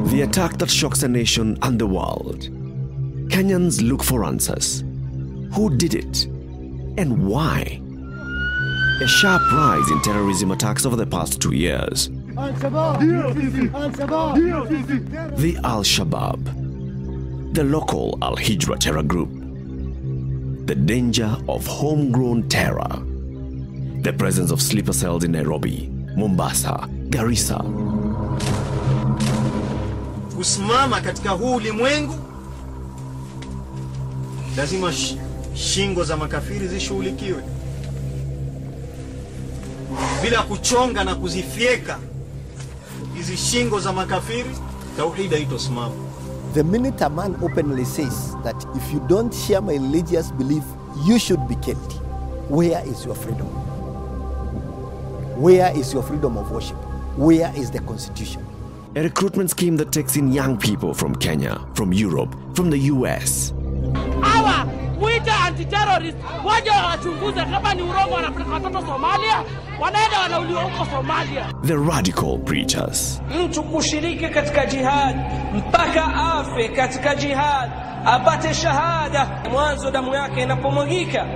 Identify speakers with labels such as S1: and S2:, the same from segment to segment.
S1: The attack that shocks a nation and the world. Kenyans look for answers. Who did it? And why? A sharp rise in terrorism attacks over the past 2 years. The Al-Shabaab, the local Al-Hijra terror group. The danger of homegrown terror. The presence of sleeper cells in Nairobi, Mombasa, Garissa.
S2: Kusimama katika huu ulimwengu, lazima shingo za makafiri zishughulikiwe. Bila kuchonga na kuzifyeka hizi shingo za makafiri, tauhid haitosimama.
S3: The minute a man openly says that if you don't share my religious belief, you should be killed, where is your freedom? Where is your freedom of worship? Where is the constitution?
S1: A recruitment scheme that takes in young people from Kenya, from Europe, from the US.
S4: Hawa muita anti-terrorist waje wachunguze kama ni urongo wanapeleka watoto Somalia, wanaenda wanauliwa huko Somalia.
S1: The radical preachers.
S5: Mtu kushiriki katika jihad mpaka afe katika jihad apate shahada, mwanzo damu yake inapomwagika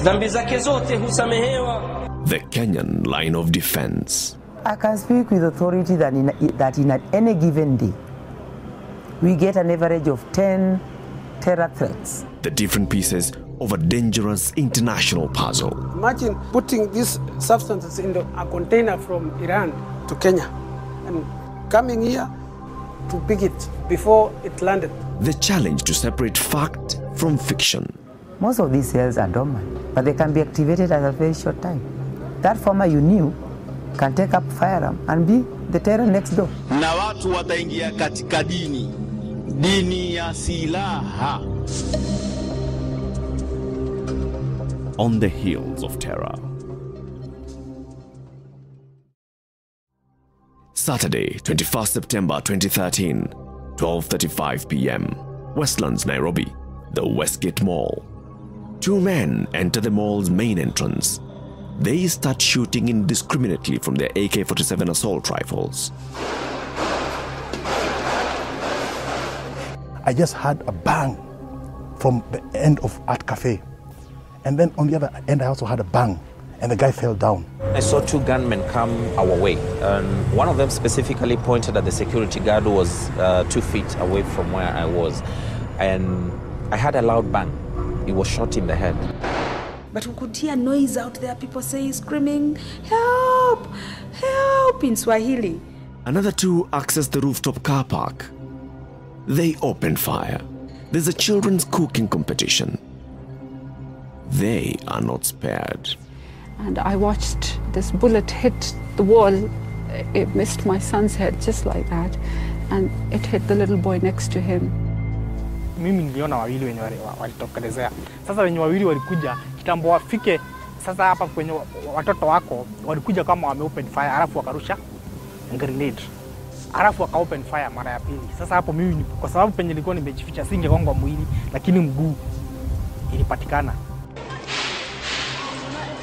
S5: dhambi zake zote husamehewa.
S1: The Kenyan line of defense.
S6: I can speak with authority that in any given day, we get an average of 10 terror threats.
S1: The different pieces of a dangerous international puzzle.
S7: Imagine putting these substances in a container from Iran to Kenya and coming here to pick it before it landed.
S1: The challenge to separate fact from fiction.
S6: Most of these cells are dormant, but they can be activated at a very short time. That farmer you knew can take up firearm and be the terror next door.
S8: Na watu wataingia katika dini ya silaha.
S1: On the heels of terror. Saturday, 21st September 2013, 12:35 p.m. Westlands, Nairobi, the Westgate Mall. Two men enter the mall's main entrance. They start shooting indiscriminately from their AK-47 assault rifles.
S9: I just heard a bang from the end of Art Cafe. And then on the other end, I also heard a bang, and the guy fell down.
S10: I saw two gunmen come our way, and one of them specifically pointed at the security guard who was 2 feet away from where I was. And I heard a loud bang. He was shot in the head.
S11: But we could hear noise out there, people saying, screaming, help, help, in Swahili.
S1: Another two access the rooftop car park. They open fire. There's a children's cooking competition. They are not spared.
S12: And I watched this bullet hit the wall. It missed my son's head just like that. And it hit the little boy next to him.
S7: Mimi niliona wawili wenye walitokelezea. Sasa wenye wawili walikuja kitambo wafike sasa hapa kwenye watoto wako walikuja kama wame open fire alafu wakarusha grenade. Alafu waka open fire mara ya pili. Sasa hapo mimi kwa sababu penye nilikuwa nimejificha singegongwa mwili lakini mguu ilipatikana.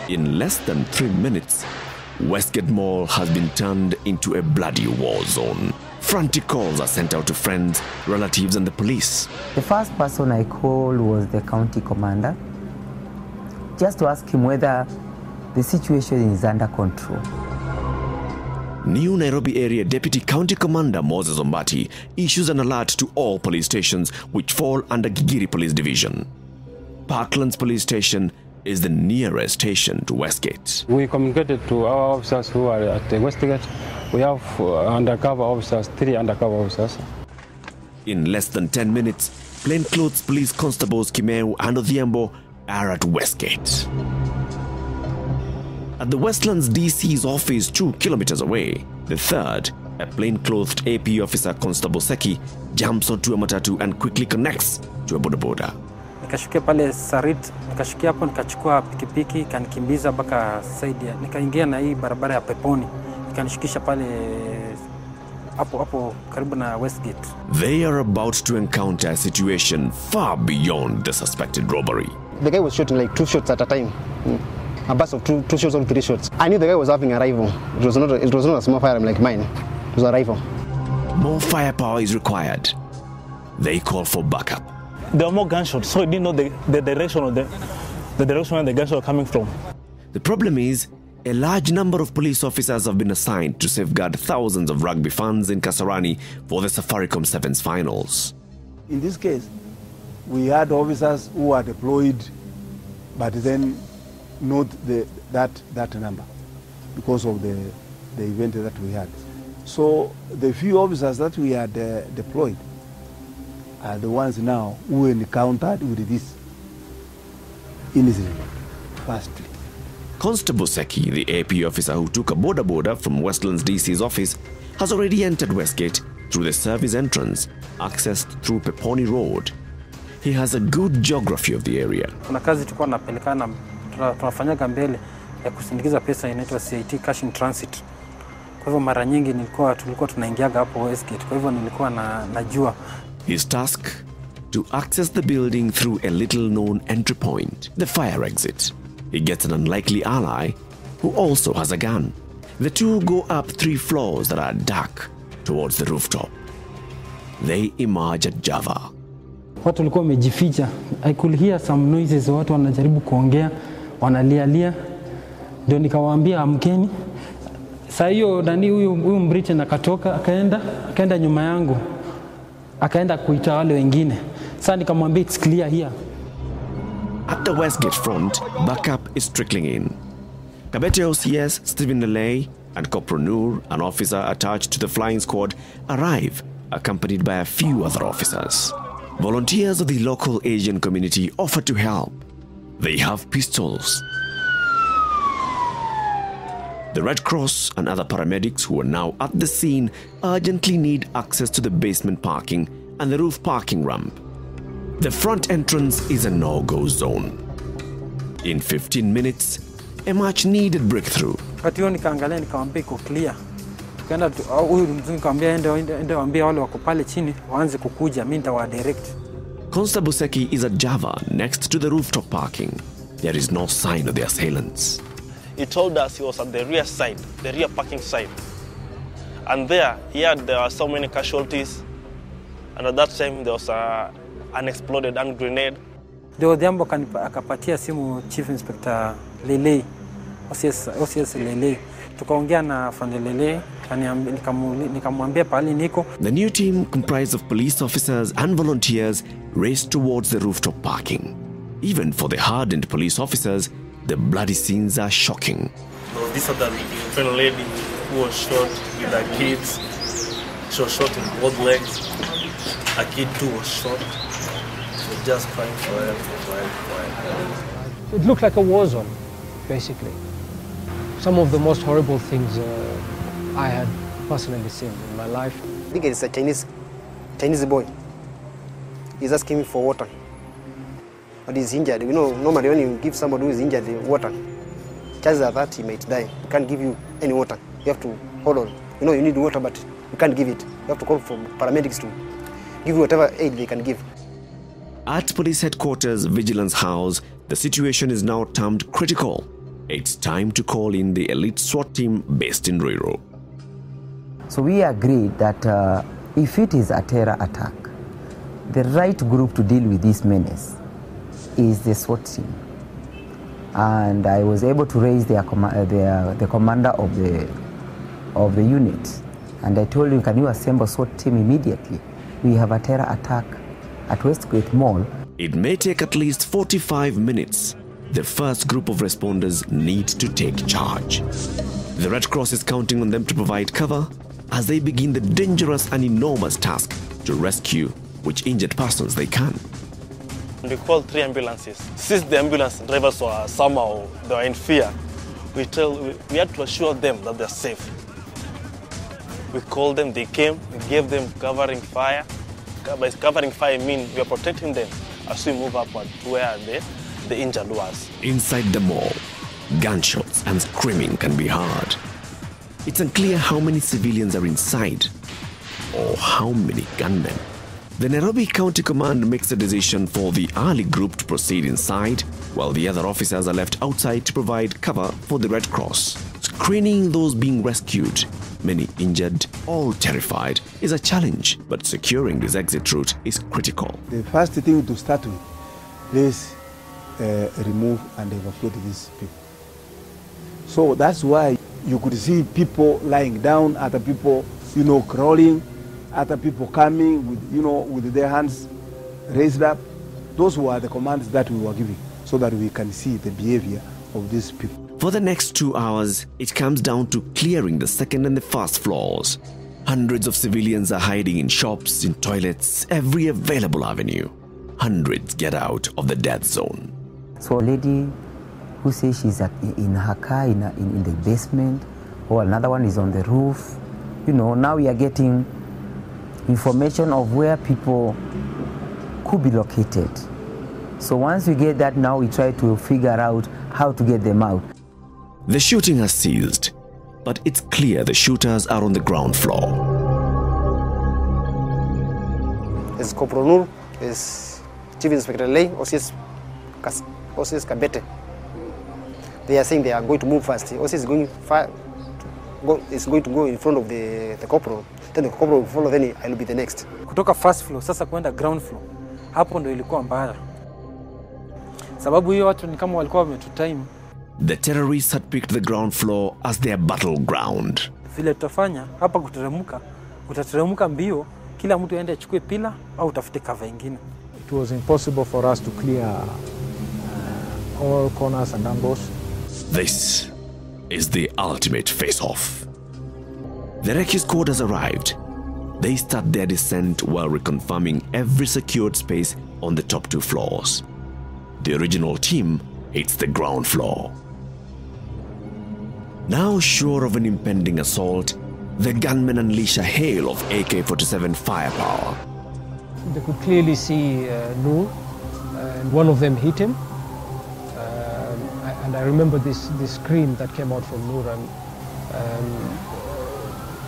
S1: In less than 3 minutes, Westgate Mall has been turned into a bloody war zone. Frantic calls are sent out to friends, relatives, and the police.
S6: The first person I called was the county commander, just to ask him whether the situation is under control.
S1: New Nairobi Area Deputy County Commander Moses Ombati issues an alert to all police stations which fall under Gigiri Police Division. Parklands Police Station is the nearest station to Westgate.
S13: We communicated to our officers who are at the Westgate. We have undercover officers, 3 undercover officers.
S1: In less than 10 minutes, plainclothes police constables Kimeu and Odhiambo are at Westgate. At the Westlands DC's office 2 kilometers away, the third, a plainclothed AP officer Constable Seki, jumps onto a matatu and quickly connects to a bodaboda.
S7: Nikashukia pale Sarit, nikashukia hapo nikachukua pikipiki kanikimbiza mpaka Saidia. Nikaingia na hii barabara ya Peponi. Nikanishikisha pale hapo karibu na Westgate.
S1: They are about to encounter a situation far beyond the suspected robbery.
S3: The guy was shooting like 2 shots at a time.
S14: a burst of two shots or 3 shots. I knew the guy was having a rifle. It was not a small firearm like mine. It was a rifle.
S1: More firepower is required. They call for backup.
S15: There were more gunshots, so I didn't know the direction of the direction where the gunshots were coming from.
S1: The problem is, a large number of police officers have been assigned to safeguard thousands of rugby fans in Kasarani for the Safaricom Sevens finals.
S16: In this case, we had officers who were deployed, but then not that number because of the event that we had. So the few officers that we had deployed are the ones now who encountered with this incident firstly.
S1: Constable Seki, the AP officer who took a boda from Westlands DC's office, has already entered Westgate through the service entrance, accessed through Peponi Road. He has a good geography of the area.
S17: Kuna kazi tulikuwa tunapelekana tunafanyaga mbele ya kusindikiza pesa inaitwa CIT cash in transit. Kwa hivyo mara nyingi tulikuwa tunaingiaga hapo Westgate. Kwa hivyo nilikuwa najua.
S1: His task to access the building through a little known entry point, the fire exit. He gets an unlikely ally who also has a gun. The two go up 3 floors that are dark towards the rooftop. They emerge at Java.
S17: Watu walikuwa wamejificha. I could hear some noises, watu wanajaribu kuongea, wanalialia. Ndio nikawaambia amkeni. Sasa hiyo ndani huyu mbriche nakatoka akaenda nyuma yangu. Akaenda kuita wale wengine. Sasa nikamwambia it's clear here.
S1: At the Westgate front, backup is trickling in. Kabete OCS Stephen Lele and Corporal Noor, an officer attached to the flying squad, arrive, accompanied by a few other officers. Volunteers of the local Asian community offer to help. They have pistols. The Red Cross and other paramedics who are now at the scene urgently need access to the basement parking and the roof parking ramp. The front entrance is a no-go zone. In 15 minutes, a much-needed breakthrough.
S17: Wakati huo nikaangalia nikamwambia iko clear. Tukaenda huyu mzungu nikamwambia ende waambie wale wako pale chini waanze kukuja, mimi nitawa direct.
S1: Constable Seki is at Java next to the rooftop parking. There is no sign of the assailants.
S18: He told us he was at the rear side, the rear parking side. And there were so many casualties. And at that time there was an exploded hand grenade.
S17: Ndio jambo akapatia simu Chief Inspector Lele, OCS Lele. Tukaongea na Afande Lele, nikamwambia pale niko.
S1: The new team, comprised of police officers and volunteers, raced towards the rooftop parking. Even for the hardened police officers, the bloody scenes are shocking.
S18: This other friend lady who was shot with her kids. She was shot in both legs. A kid too was shot. She was just crying for help.
S19: It looked like a war zone, basically. Some of the most horrible things I had personally seen in my life.
S14: I think it's a Chinese boy. He's asking me for water. But he's injured. You know, normally when you give somebody who is injured water, chances are that he might die. We can't give you any water. You have to hold on. You know, you need water, but you can't give it. You have to call for paramedics to give you whatever aid they can give.
S1: At police headquarters, Vigilance House, the situation is now termed critical. It's time to call in the elite SWAT team based in Ruiru.
S6: So we agreed that if it is a terror attack, the right group to deal with this menace is the SWAT team. And I was able to raise the commander of the unit. And I told him, can you assemble SWAT team immediately? We have a terror attack at Westgate Mall.
S1: It may take at least 45 minutes. The first group of responders need to take charge. The Red Cross is counting on them to provide cover as they begin the dangerous and enormous task to rescue which injured persons they can.
S18: We called 3 ambulances. Since the ambulance drivers were somehow they were in fear, we had to assure them that they're safe. We called them, they came, we gave them covering fire. By covering fire, I mean we are protecting them as we move upward to where the injured was.
S1: Inside the mall, gunshots and screaming can be heard. It's unclear how many civilians are inside or how many gunmen. The Nairobi County Command makes a decision for the Ali group to proceed inside while the other officers are left outside to provide cover for the Red Cross. Screening those being rescued, many injured, all terrified, is a challenge, but securing this exit route is critical.
S16: The first thing to start with is remove and evacuate these people. So that's why you could see people lying down, other people, crawling, other people coming with, with their hands raised up. Those were the commands that we were giving so that we can see the behavior of these people.
S1: For the next 2 hours, it comes down to clearing the second and the first floors. Hundreds of civilians are hiding in shops, in toilets, every available avenue. Hundreds get out of the death zone.
S6: So a lady who says she's in her car in the basement, or another one is on the roof. Now we are getting information of where people could be located. So once we get that, now we try to figure out how to get them out.
S1: The shooting has ceased, but it's clear the shooters are on the ground floor.
S14: It's Corporal Nur, it's Chief Inspector Lay, OCS Kabete. They are saying they are going to move fast. OCS is going to go in front of the corporal. Then the corporal will follow, then I will be the next.
S20: Kutoka first floor sasa kwenda ground floor. Hapo ndo ilikuwa mbaya. Sababu hiyo watu ni kama walikuwa wametutime.
S1: The terrorists had picked the ground floor as their battleground.
S20: Vile tutafanya hapa kutateremka mbio, kila mtu aende achukue pila au tafute cover nyingine.
S21: It was impossible for us to clear all corners and angles.
S1: This is the ultimate face-off. The rescue squad has arrived. They start their descent while reconfirming every secured space on the top 2 floors. The original team hits the ground floor. Now sure of an impending assault, the gunmen unleash a hail of AK-47 firepower.
S19: They could clearly see Nur, and one of them hit him. And I remember this scream that came out from Nur, and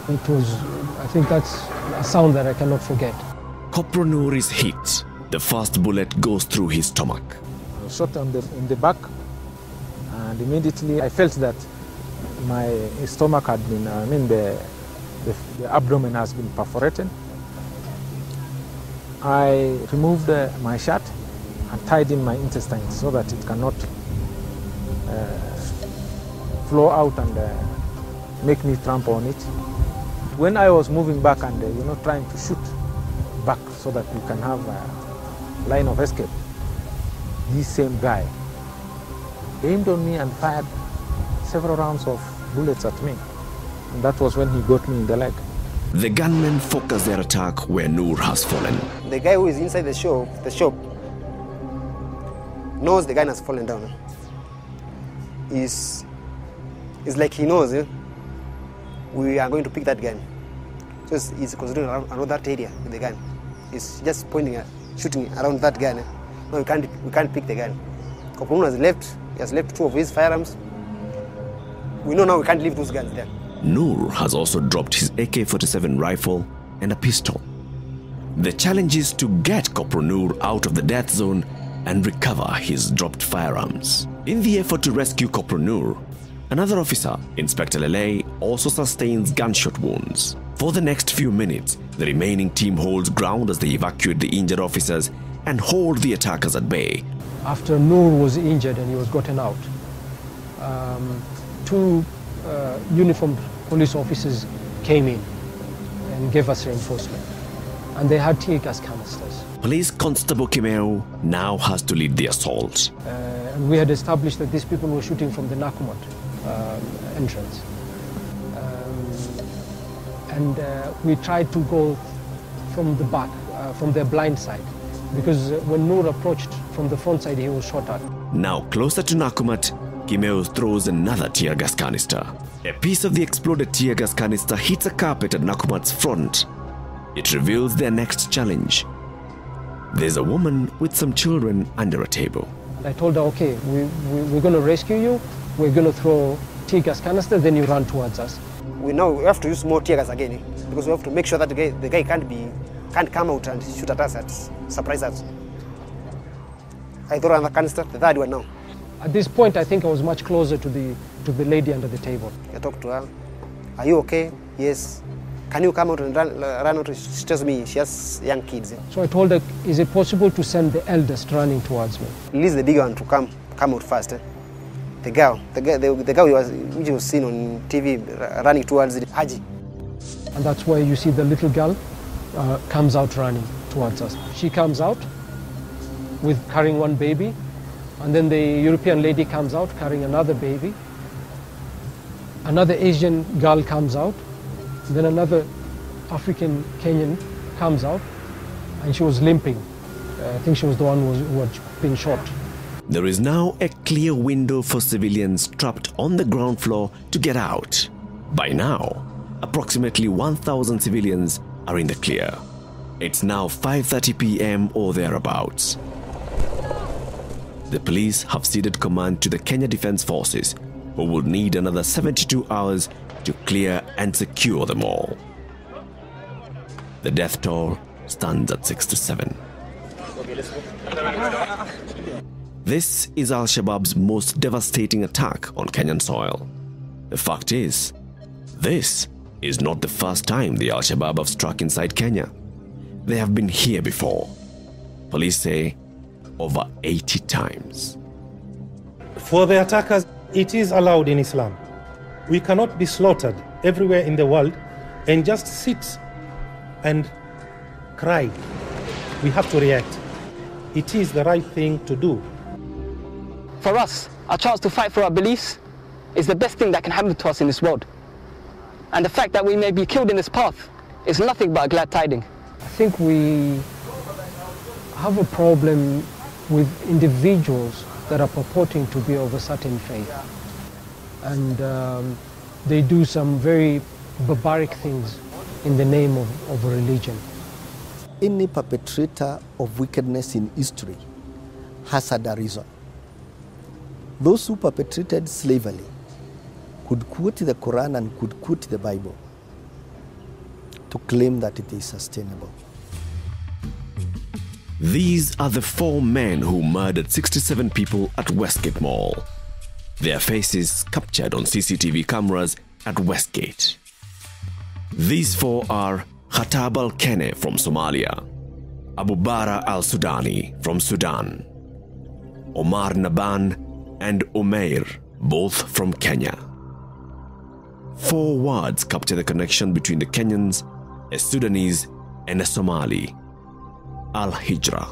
S19: it was, I think that's a sound that I cannot forget.
S1: Corporal Nur is hit. The first bullet goes through his stomach.
S21: I was shot in the back, and immediately I felt that my stomach had been, the abdomen has been perforated. I removed my shirt and tied in my intestines so that it cannot flow out and make me trample on it. When I was moving back and trying to shoot back so that we can have a line of escape, this same guy aimed on me and fired several rounds of bullets at me, and that was when he got me in the leg.
S1: The gunmen focus their attack where Nur has fallen.
S14: The guy who is inside the shop knows the guy has fallen down. It's like he knows we are going to pick that gun. So he's considering around that area with the gun. He's just pointing at shooting around that gun. No, we can't pick the gun. Corporal has left. He has left 2 of his firearms. We know now we can't leave those guns there.
S1: Nur has also dropped his AK-47 rifle and a pistol. The challenge is to get Corporal Nur out of the death zone and recover his dropped firearms. In the effort to rescue Corporal Nur, another officer, Inspector Lele, also sustains gunshot wounds. For the next few minutes, the remaining team holds ground as they evacuate the injured officers and hold the attackers at bay.
S19: After Nur was injured and he was gotten out, 2 uniformed police officers came in and gave us reinforcement. And they had tear gas canisters.
S1: Police Constable Kimeu now has to lead the assault.
S19: And we had established that these people were shooting from the Nakumat entrance. And we tried to go from the back, from their blind side, because when Nur approached from the front side, he was shot at.
S1: Now closer to Nakumat, Kimeu throws another tear gas canister. A piece of the exploded tear gas canister hits a carpet at Nakumat's front. It reveals their next challenge. There's a woman with some children under a table.
S19: I told her, okay, we're going to rescue you. We're going to throw tear gas canister, then you run towards us.
S14: We know we have to use more tear gas again, because we have to make sure that the guy can't come out and shoot at us, surprise us. I throw another canister, the third one now.
S19: At this point, I think I was much closer to the lady under the table.
S14: I talked to her. Are you okay? Yes. Can you come out and run out? She tells me she has young kids.
S19: So I told her, is it possible to send the eldest running towards me?
S14: Release the bigger one to come out first. The girl which was seen on TV running towards the Haji.
S19: And that's where you see the little girl comes out running towards us. She comes out with carrying one baby, and then the European lady comes out carrying another baby. Another Asian girl comes out, then another African Kenyan comes out, and she was limping. I think she was the one who had been shot.
S1: There is now a clear window for civilians trapped on the ground floor to get out. By now, approximately 1,000 civilians are in the clear. It's now 5:30 p.m. or thereabouts. The police have ceded command to the Kenya Defence Forces, who will need another 72 hours to clear and secure them all. The death toll stands at 67. This is Al-Shabaab's most devastating attack on Kenyan soil. The fact is, this is not the first time the Al-Shabaab have struck inside Kenya. They have been here before. Police say over 80 times.
S2: For the attackers, it is allowed in Islam. We cannot be slaughtered everywhere in the world and just sit and cry. We have to react. It is the right thing to do.
S22: For us, our chance to fight for our beliefs is the best thing that can happen to us in this world. And the fact that we may be killed in this path is nothing but a glad tiding.
S19: I think we have a problem with individuals that are purporting to be of a certain faith. And they do some very barbaric things in the name of a religion.
S3: Any perpetrator of wickedness in history has had a reason. Those who perpetrated slavery could quote the Quran and could quote the Bible to claim that it is sustainable.
S1: These are the 4 men who murdered 67 people at Westgate Mall. Their faces captured on CCTV cameras at Westgate. These 4 are Khatab al-Kene from Somalia, Abu Bara al-Sudani from Sudan, Omar Naban and Umair, both from Kenya. 4 words capture the connection between the Kenyans, a Sudanese and a Somali. Al-Hijra,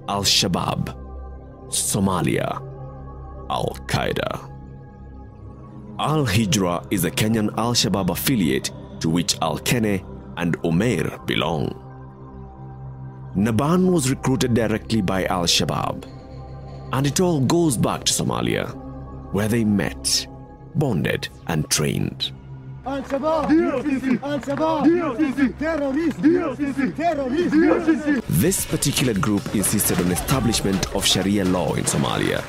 S1: Al-Shabaab, Somalia, Al-Qaeda. Al-Hijra is a Kenyan Al-Shabaab affiliate to which Al-Kene and Umair belong. Naban was recruited directly by Al-Shabaab, and it all goes back to Somalia, where they met, bonded and trained.
S23: Al-Shabaab, Al-Shabaab, terrorists,
S1: This particular group insisted on establishment of Sharia law in Somalia.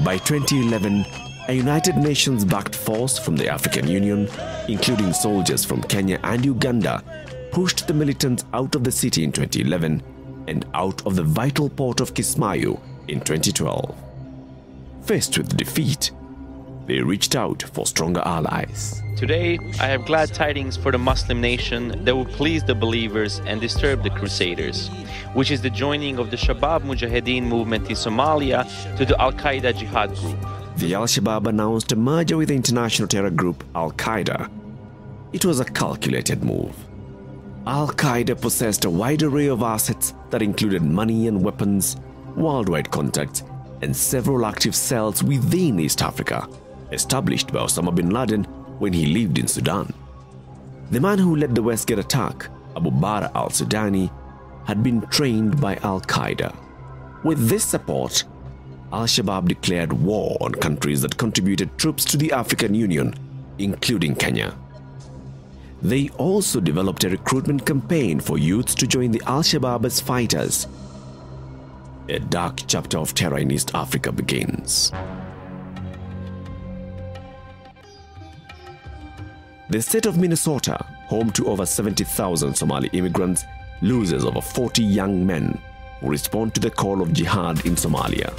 S1: By 2011, a United Nations-backed force from the African Union, including soldiers from Kenya and Uganda, pushed the militants out of the city in 2011 and out of the vital port of Kismayo in 2012. Faced with defeat, they reached out for stronger allies.
S24: Today, I have glad tidings for the Muslim nation that will please the believers and disturb the crusaders, which is the joining of the Shabab Mujahideen movement in Somalia to the Al-Qaeda Jihad group.
S1: The Al-Shabaab announced a merger with the international terror group Al-Qaeda. It was a calculated move. Al-Qaeda possessed a wide array of assets that included money and weapons, worldwide contacts, and several active cells within East Africa, established by Osama bin Laden when he lived in Sudan. The man who led the Westgate attack, Abu Bara al-Sudani, had been trained by Al-Qaeda. With this support, Al-Shabaab declared war on countries that contributed troops to the African Union, including Kenya. They also developed a recruitment campaign for youths to join the Al-Shabaab as fighters. A dark chapter of terror in East Africa begins. The state of Minnesota home to over 70,000 Somali immigrants, loses over 40 young men who respond to the call of jihad in Somalia.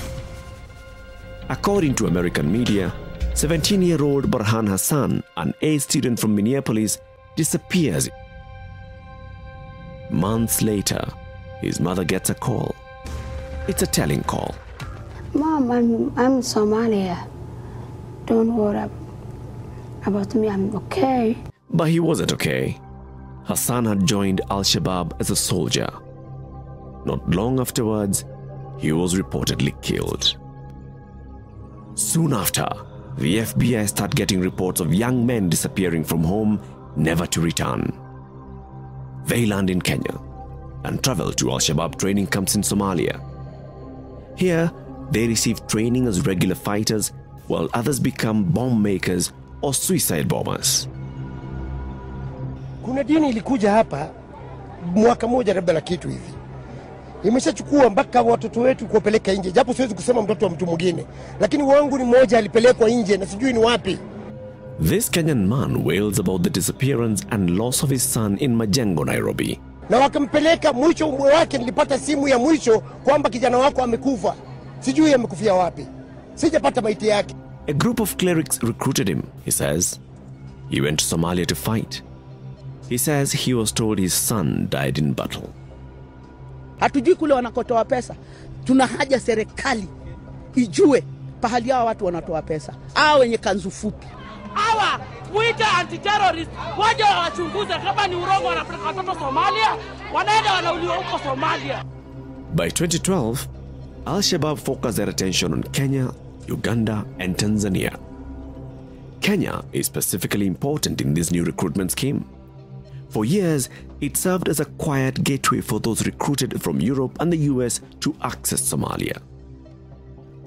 S1: According to American media, 17-year-old Burhan Hassan, an A student from Minneapolis, disappears. Months later, his mother gets a call. It's a telling call.
S4: Mom, I'm Somalia. Don't worry about me, I'm okay.
S1: But he wasn't okay. Hassan had joined Al-Shabaab as a soldier. Not long afterwards, he was reportedly killed. Soon after, the FBI started getting reports of young men disappearing from home, never to return. They land in Kenya and travel to Al-Shabaab training camps in Somalia. Here, they receive training as regular fighters, while others become bomb makers or suicide bombers.
S5: Kuna dini ilikuja hapa mwaka moja labda na kitu hivi. Imeshachukua mpaka watoto wetu kuwapeleka nje. Japo siwezi kusema mtoto wa mtu mwingine, lakini wangu ni mmoja alipelekwa nje na sijui ni wapi.
S1: This Kenyan man wails about the disappearance and loss of his son in Majengo, Nairobi.
S5: Na wakampeleka, mwisho wake nilipata simu ya mwisho kwamba kijana wako amekufa. Sijui amekufia wapi. Sijapata maiti yake.
S1: A group of clerics recruited him, he says. He went to Somalia to fight. He says he was told his son died in battle.
S8: Hatujui kule wanakotoa pesa. Tuna haja serikali ijue pahali hao watu wanatoa pesa. Hao wenye kanzu fupi.
S23: Hawa muita anti-terrorist waje wachunguze kama ni urongo wanapeleka watoto Somalia, wanaenda wanauliwa huko Somalia.
S1: By 2012, Al-Shabaab focused their attention on Kenya, Uganda, and Tanzania. Kenya is specifically important in this new recruitment scheme. For years, it served as a quiet gateway for those recruited from Europe and the US to access Somalia.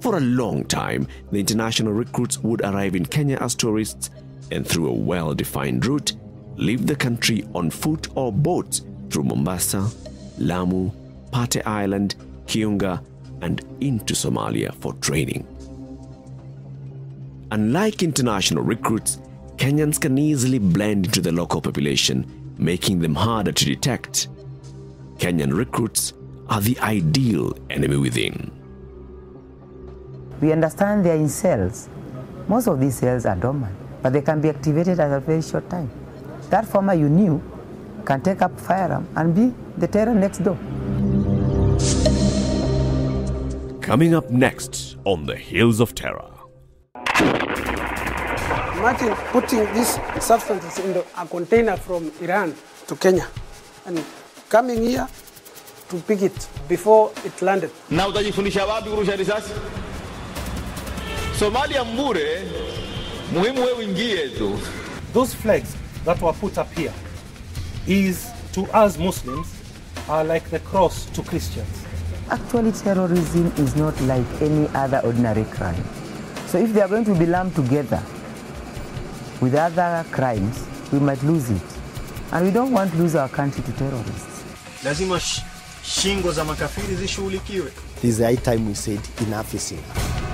S1: For a long time, the international recruits would arrive in Kenya as tourists and through a well-defined route, leave the country on foot or boats through Mombasa, Lamu, Pate Island, Kiunga, and into Somalia for training. Unlike international recruits, Kenyans can easily blend into the local population, making them harder to detect. Kenyan recruits are the ideal enemy within.
S6: We understand they are in cells. Most of these cells are dormant, but they can be activated at a very short time. That farmer you knew can take up firearm and be the terror next door.
S1: Coming up next on the Hills of Terror.
S8: Imagine putting these substances in a container from Iran to Kenya and coming here to pick it before it landed.
S25: Na utajifundisha wapi kurusha risasi? Somalia mbure, muhimu wewe ingie tu.
S2: Those flags that were put up here is, to us Muslims, are like the cross to Christians.
S6: Actually, terrorism is not like any other ordinary crime. So if they are going to be lumped together with other crimes, we might lose it. And we don't want to lose our country to terrorists.
S26: Lazima shingo za makafiri zishughulikiwe.
S3: This is the high time we said enough is enough.